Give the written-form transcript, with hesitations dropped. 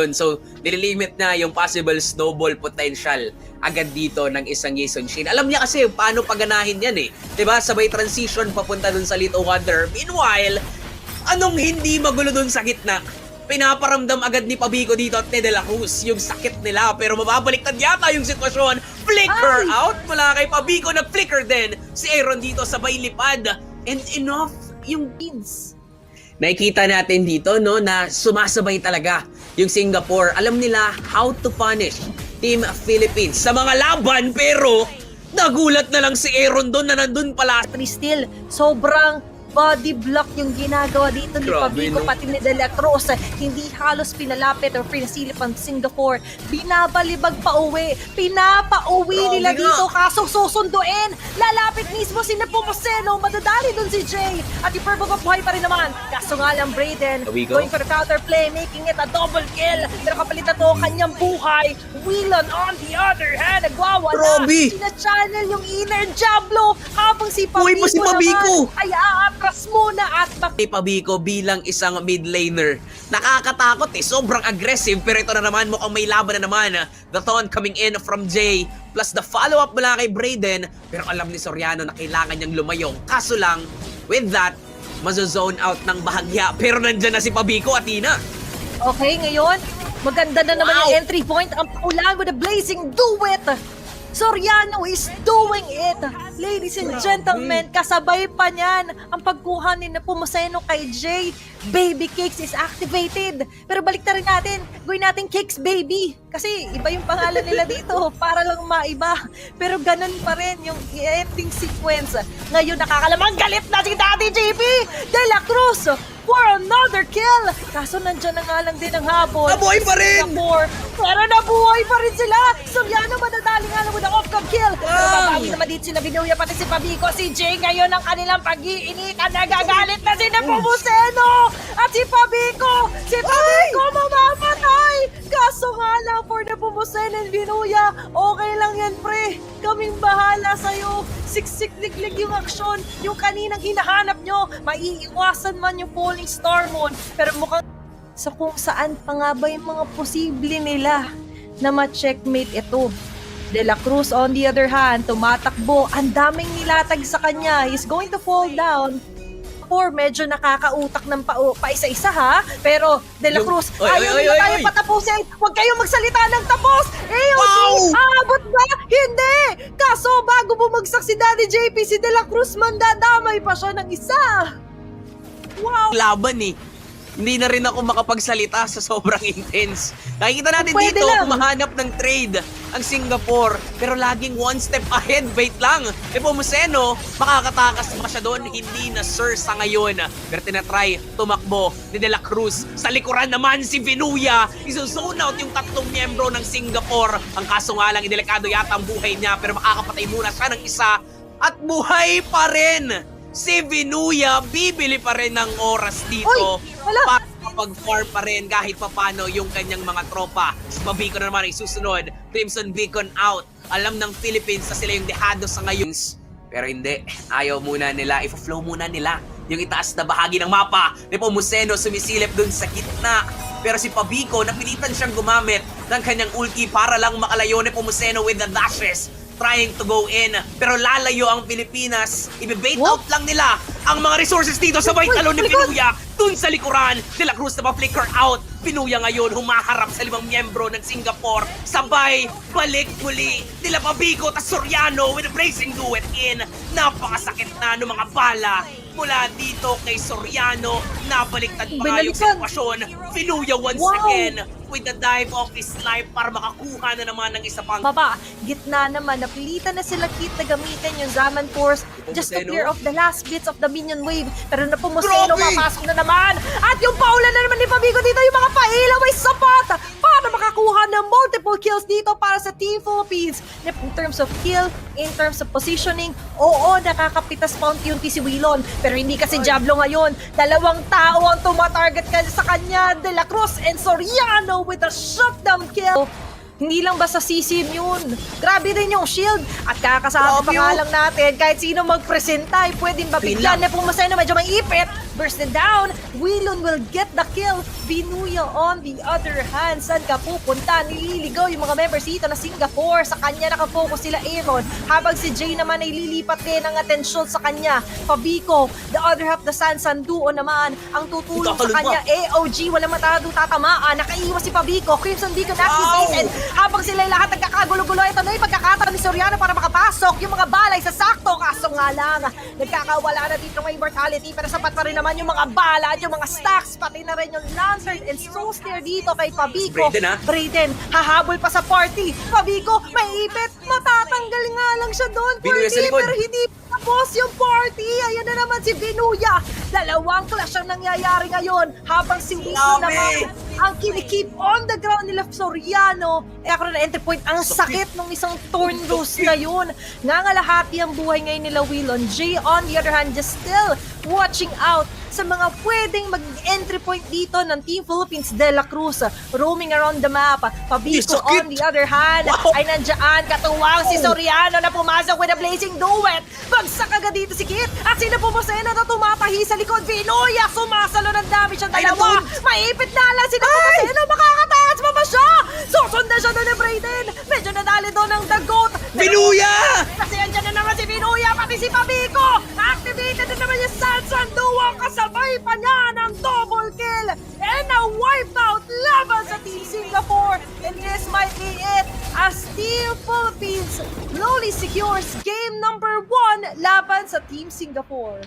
So, nililimit na yung possible snowball potential agad dito ng isang Jason Shin. Alam niya kasi paano paganahin yan eh. 'Di ba? Sabay transition papunta dun sa Little Wonder. Meanwhile, anong hindi magulo dun sa gitna? Pinaparamdam agad ni Pabico dito at ni De La Cruz yung sakit nila, pero mababaliktad yata yung sitwasyon. Flicker out mula kay Pabico, nag-flicker din si Aaron dito sabay lipad. And enough yung kids. Nakikita natin dito no na sumasabay talaga yung Singapore. Alam nila how to punish Team Philippines sa mga laban, pero nagulat na lang si Aaron doon na nandun pala. Still, sobrang body block yung ginagawa dito ni Grabe, Pabico, no? pati ni De La Cruz. Hindi halos pinalapit o pinasilip ang Singapore. Binabalibag pa uwi. Pinapauwi Grabe nila nga. dito, kaso susunduin. Lalapit mismo si Nepomuceno. Madadali dun si Jay. At yung Purple Cup buhay pa rin naman. Kaso nga lang Brayden, Pabico? going for the counterplay, making it a double kill. Pero kapalit na to, kanyang buhay. Wheelon on the other hand, nagwawala. Grabe! Sina-channel yung inner Diablo habang si Pabico Uy, pa si Pabico! naman ay aatras muna at Ni Pabico bilang isang mid laner. Nakakatakot eh, sobrang aggressive, pero ito na naman mukhang may laban na naman. The taunt coming in from Jay, plus the follow-up mula kay Brayden, pero alam ni Soriano na kailangan niyang lumayong. Kaso lang, with that, mazo-zone out ng bahagya, pero nandyan na si Pabico at Ina. Okay, ngayon, maganda na naman Wow! yung entry point. Ang paulan with a blazing duet. Soriano is doing it. Ladies and gentlemen, kasabay pa niyan ang pagkuha ni Nepomuceno kay Jay. Baby Cakes is activated. Pero balik na rin natin, gawin natin Cakes Baby. Kasi iba yung pangalan nila dito, para lang maiba. Pero ganun pa rin yung ending sequence. Ngayon nakakalamang galit na si Daddy JP De La Cruz for another kill. Kaso nandyan na nga lang din ang habol. Nabuhay pa rin! Singapore. Pero nabuhay pa rin sila. Soriano madadali nga lang with the off-cam kill. Pero babawi naman dito sila Binuya, pati si Pabico. Si Jay ngayon ang kanilang pag-iinitan. Nagagalit na si Nepomuceno. At si Pabico. Si Pabico mamamatay. Kaso nga lang for Nepomuceno and Binuya. Okay lang yan pre. Kaming bahala sa'yo. Siksik-liklik yung aksyon. Yung kaninang hinahanap nyo. Maiiwasan man yung Falling Star Moon. Pero mukhang sa kung saan pa nga ba yung mga posible nila na ma-checkmate ito. De La Cruz on the other hand, tumatakbo. Ang daming nilatag sa kanya. He's going to fall down. Or medyo nakakautak ng pa-isa-isa ha. Pero De La Yung- Cruz, Oy, ayaw oy, nila oy, tayo oy. patapusin. Huwag kayong magsalita ng tapos. Wow! Aabot ba? Hindi! Kaso bago bumagsak si Daddy JP, si De La Cruz mandadamay pa siya ng isa. Wow! Laban eh. Hindi na rin ako makapagsalita sa sobrang intense. Nakikita natin Pwede dito, lang. humahanap ng trade ang Singapore. Pero laging one step ahead. Wait lang. Nepomuceno, makakatakas pa siya doon. Hindi na sir sa ngayon. Pero tinatry tumakbo ni De La Cruz. Sa likuran naman si Vinuya. Isusone out yung tatlong miyembro ng Singapore. Ang kaso nga lang, delikado yata ang buhay niya. Pero makakapatay muna siya ng isa. At buhay pa rin si Vinuya. Bibili pa rin ng oras dito. Uy, wala. Para kapag-farm pa rin kahit papano yung kanyang mga tropa. Si Pabico na naman ay susunod. Crimson Beacon out. Alam ng Philippines na sila yung dehado sa ngayon. Pero hindi. Ayaw muna nila. I-flow muna nila yung itaas na bahagi ng mapa. Nepomuceno sumisilip dun sa gitna. Pero si Pabico, napilitan siyang gumamit ng kanyang ulti para lang makalayo Nepomuceno with the dashes. Trying to go in, pero lalayo ang Pilipinas. Ibe-bait out lang nila ang mga resources dito. Sabay talon ni Pinuya dun sa likuran. De La Cruz na pa-flicker out. Pinuya ngayon humaharap sa 5 miyembro ng Singapore. Sabay, balik muli. Nila Pabico tas Soriano with a blazing duet in. Napakasakit na ng mga bala mula dito kay Soriano. Nabaliktad pa nga yung Binaliktad. sitwasyon. Pinuya once Wow. again with the dive of his life para makakuha na naman ng isa pang Baba, gitna naman, napilitan na sila Kit na gamitin yung Zaman Force just to Nepomuceno? clear off the last bits of the minion wave. Pero Nepomuceno, Grabe! mapasok na naman. At yung paulan na naman ni Pabico dito, yung mga pailaw ay sapat para makakuha ng multiple kills dito para sa Team Philippines. In terms of kill, in terms of positioning, oo, nakakapitas pa unti-unti si Wheelon. Pero hindi kasi Diablo ngayon. 2 tao ang tumatarget sa kanya, De La Cruz and Soriano with a shutdown kill. Hindi lang basta sisim yun. Grabe din yung shield. At kakasabi pa Grabe nga yun. lang natin, kahit sino magpresenta, ay pwedeng Yun mabigyan lang. na Nepomuceno medyo may ipit. bursted down. Wilon will get the kill. Binuya on the other hand. Saan ka pupunta? Nililigaw yung mga members dito na Singapore. Sa kanya nakafocus sila Aaron. Habang si Jay naman ay lilipat din ang atensyon sa kanya. Pabico, the other half, the Sansanduo naman. Ang tutulong sa kanya, AOG, walang matado tatamaan. Nakaiwas si Pabico. Crimson Beacon activated. Habang sila lahat nagkakagulo-gulo, ito na yung pagkakataon ni Soriano para makapasok yung mga balay sa sakto. Kaso nga lang, nagkakawala na dito ng immortality, pero sapat pa rin naman yung mga bala at yung mga stacks, pati na rin yung Lantern and Soul Snare dito kay Pabico. Brayden, hahabol pa sa party. Pabico, may ipit. Matatanggal nga lang siya doon. Binuya sa likod. Pero hindi tapos yung party. Ayan na naman si Binuya. Dalawang clash ang nangyayari ngayon. Habang si Wiko naman ang kinikip on the ground nila Soriano. Ako na entry point. Ang sakit ng isang Thorn Rose na yun. Nangalahati ang buhay ngayon nila Willon. Jay on the other hand just still watching out sa mga pwedeng mag-entry point dito ng Team Philippines de la Cruz. Roaming around the map. Pabico on the other hand ay nandiyan. Katuwang si Soriano na pumasok with a blazing duet. Bagsak agad dito si Kit. At sino po Moseno na tumatahi sa likod. Binuya sumasalo ng damage ang dalawa. Maipit na lang sino po Moseno. Makakataas pa ba siya? Susundan siya doon ni Brayden. Medyo nadali doon ng dagot. Binuya! Kasi andyan na naman si Binuya, pati si Pabico! Activated na naman yung Sansanduo, kasabay pa niya ng double kill! And a wipeout laban sa Team Singapore! And this might be it as Team Philippines slowly secures game number 1 laban sa Team Singapore.